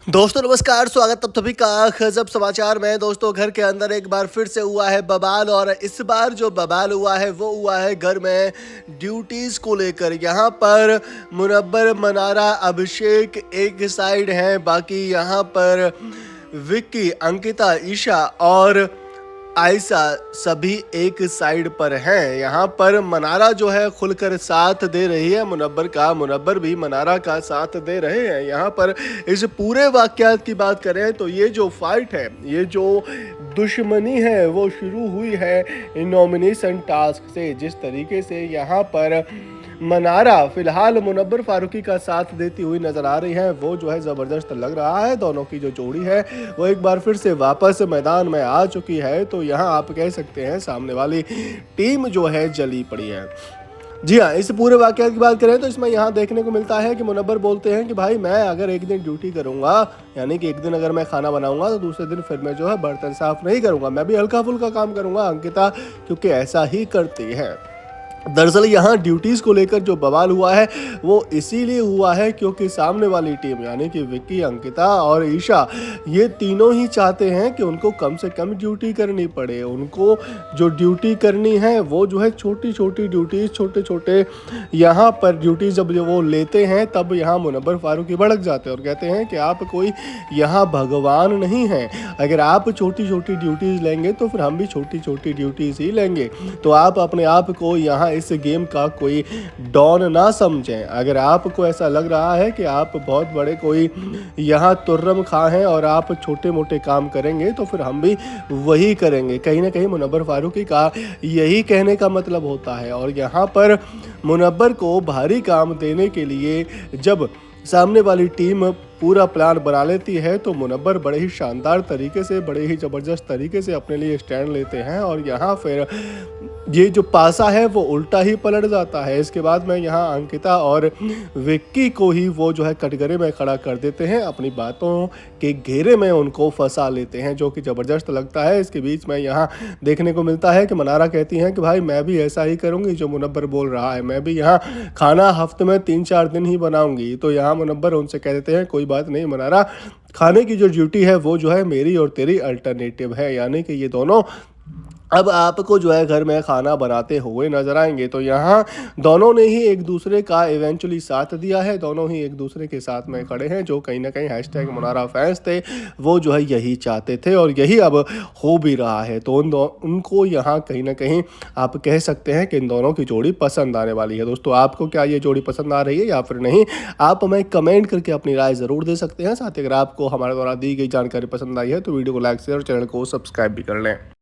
दोस्तों नमस्कार, स्वागत आप सभी का गजब समाचार में। दोस्तों घर के अंदर एक बार फिर से हुआ है बवाल, और इस बार जो बवाल हुआ है वो हुआ है घर में ड्यूटीज को लेकर। यहाँ पर मुनव्वर, मनारा, अभिषेक एक साइड हैं, बाकी यहाँ पर विक्की, अंकिता, ईशा और आयशा सभी एक साइड पर हैं। यहाँ पर मनारा जो है खुलकर साथ दे रही है मुनव्वर का, मुनव्वर भी मनारा का साथ दे रहे हैं। यहाँ पर इस पूरे वाकयात की बात करें तो ये जो फाइट है, ये जो दुश्मनी है वो शुरू हुई है नॉमिनेशन टास्क से। जिस तरीके से यहाँ पर मनारा फिलहाल मुनव्वर फारूकी का साथ देती हुई नजर आ रही है, वो जो है जबरदस्त लग रहा है। दोनों की जो जोड़ी है वो एक बार फिर से वापस मैदान में आ चुकी है। तो यहाँ आप कह सकते हैं सामने वाली टीम जो है जली पड़ी है। जी हाँ, इस पूरे वाकया की बात करें तो इसमें यहाँ देखने को मिलता है कि मुनव्वर बोलते हैं कि भाई मैं अगर एक दिन ड्यूटी करूंगा, यानी कि एक दिन अगर मैं खाना बनाऊंगा तो दूसरे दिन फिर मैं जो है बर्तन साफ नहीं करूंगा, मैं भी हल्का फुल्का काम करूंगा। अंकिता क्योंकि ऐसा ही करती है। दरअसल यहाँ ड्यूटीज को लेकर जो बवाल हुआ है वो इसीलिए हुआ है क्योंकि सामने वाली टीम यानी कि विक्की, अंकिता और ईशा, ये तीनों ही चाहते हैं कि उनको कम से कम ड्यूटी करनी पड़े। उनको जो ड्यूटी करनी है वो जो है छोटी छोटी ड्यूटीज, छोटे छोटे यहाँ पर ड्यूटी जब वो लेते हैं तब यहाँ मुनव्वर फारूकी भड़क जाते हैं और कहते हैं कि आप कोई यहाँ भगवान नहीं हैं। अगर आप छोटी छोटी ड्यूटीज लेंगे तो फिर हम भी छोटी छोटी ड्यूटीज ही लेंगे। तो आप अपने आप को यहाँ इस गेम का कोई डॉन ना समझें। अगर आपको ऐसा लग रहा है कि आप बहुत बड़े कोई यहाँ तुर्रम खां हैं और आप छोटे मोटे काम करेंगे तो फिर हम भी वही करेंगे। कहीं ना कहीं मुनव्वर फारूकी का यही कहने का मतलब होता है। और यहाँ पर मुनव्वर को भारी काम देने के लिए जब सामने वाली टीम पूरा प्लान बना लेती है तो मुनव्वर बड़े ही शानदार तरीके से, बड़े ही ज़बरदस्त तरीके से अपने लिए स्टैंड लेते हैं और यहाँ फिर ये जो पासा है वो उल्टा ही पलट जाता है। इसके बाद में यहाँ अंकिता और विक्की को ही वो जो है कटघरे में खड़ा कर देते हैं, अपनी बातों के घेरे में उनको फंसा लेते हैं, जो कि ज़बरदस्त लगता है। इसके बीच में यहाँ देखने को मिलता है कि मनारा कहती हैं कि भाई मैं भी ऐसा ही करूँगी जो मुनव्वर बोल रहा है, मैं भी यहाँ खाना हफ्ते में 3-4 दिन ही बनाऊँगी। तो यहाँ मुनव्वर उनसे कह देते हैं कोई बात नहीं मनारा, खाने की जो ड्यूटी है वो जो है मेरी और तेरी अल्टरनेटिव है, यानी कि ये दोनों अब आपको जो है घर में खाना बनाते हुए नजर आएंगे। तो यहाँ दोनों ने ही एक दूसरे का इवेंचुअली साथ दिया है, दोनों ही एक दूसरे के साथ में खड़े हैं। जो कहीं ना कहीं हैशटैग मुनारा फैंस थे वो जो है यही चाहते थे और यही अब हो भी रहा है। तो उनको यहाँ कहीं ना कहीं आप कह सकते हैं कि इन दोनों की जोड़ी पसंद आने वाली है। दोस्तों आपको क्या ये जोड़ी पसंद आ रही है या फिर नहीं, आप हमें कमेंट करके अपनी राय ज़रूर दे सकते हैं। साथ ही अगर आपको हमारे द्वारा दी गई जानकारी पसंद आई है तो वीडियो को लाइक, शेयर और चैनल को सब्सक्राइब भी कर लें।